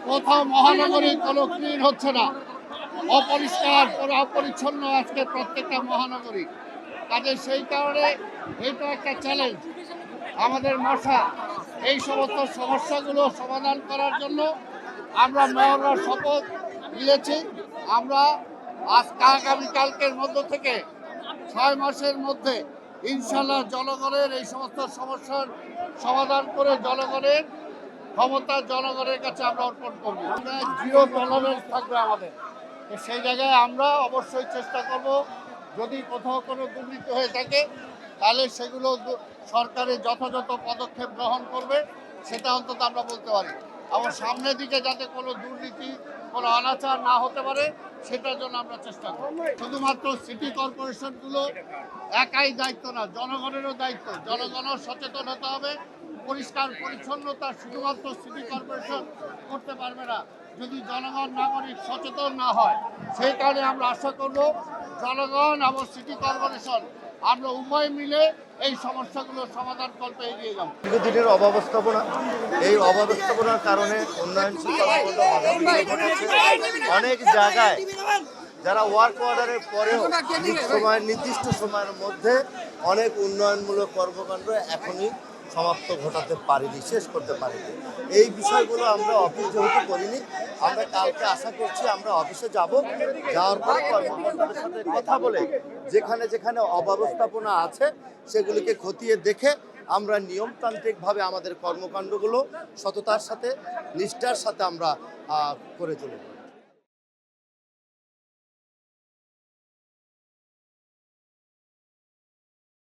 কোথাও মহানগরী কোনো ক্লিন হচ্ছে না, অপরিষ্কার অপরিচ্ছন্ন আজকে প্রত্যেকটা মহানগরী। কাজে সেই কারণে এটা একটা চ্যালেঞ্জ আমাদের মশা। এই সমস্ত সমস্যাগুলো সমাধান করার জন্য আমরা মেয়ররা শপথ নিয়েছি। আমরা আগামীকালকের মধ্য থেকে 6 মাসের মধ্যে ইনশাল্লাহ জনগণের এই সমস্ত সমস্যার সমাধান করে জনগণের ক্ষমতা জনগণের কাছে আমরা অর্পণ করব। জিরো টলারেন্স থাকবে আমাদের। তো সেই জায়গায় আমরা অবশ্যই চেষ্টা করব, যদি কোথাও কোনো দুর্নীতি হয়ে থাকে তাহলে সেগুলো সরকারের যথাযথ পদক্ষেপ গ্রহণ করবে, সেটা অন্তত আমরা বলতে পারি। এবং সামনের দিকে যাতে কোনো দুর্নীতি কোনো অনাচার না হতে পারে সেটার জন্য আমরা চেষ্টা করব। শুধুমাত্র সিটি কর্পোরেশনগুলো একাই দায়িত্ব না, জনগণেরও দায়িত্ব। জনগণও সচেতন হতে হবে। পরিষ্কার পরিচ্ছন্নতা শুধুমাত্র সিটি কর্পোরেশন করতে পারবে না যদি জনগণ নাগরিক সচেতন না হয়। সেই কারণে আমরা আশা করব জনগণ এবং সিটি কর্পোরেশন আমরা উভয় মিলে এই সমস্যাগুলো সমাধান করতে এগিয়ে যাব। দীর্ঘদিনের অব্যবস্থাপনা, এই অব্যবস্থাপনার কারণে উন্নয়নশীল কর্মকাণ্ড বাধা বিঘ্ন ঘটেছে। অনেক জায়গায় যারা ওয়ার্ক অর্ডারের পরেও নির্দিষ্ট সময়ের মধ্যে অনেক উন্নয়নমূলক কর্মকাণ্ড এখনই সমাপ্ত ঘটাতে পারিনি, শেষ করতে পারিনি। এই বিষয়গুলো আমরা অফিস যেহেতু করিনি, আমরা কালকে আশা করছি আমরা অফিসে যাব, যাওয়ার পর কর্মকর্তাদের সাথে কথা বলে যেখানে যেখানে অব্যবস্থাপনা আছে সেগুলিকে খতিয়ে দেখে আমরা নিয়মতান্ত্রিকভাবে আমাদের কর্মকাণ্ডগুলো সততার সাথে নিষ্ঠার সাথে আমরা করে চলব।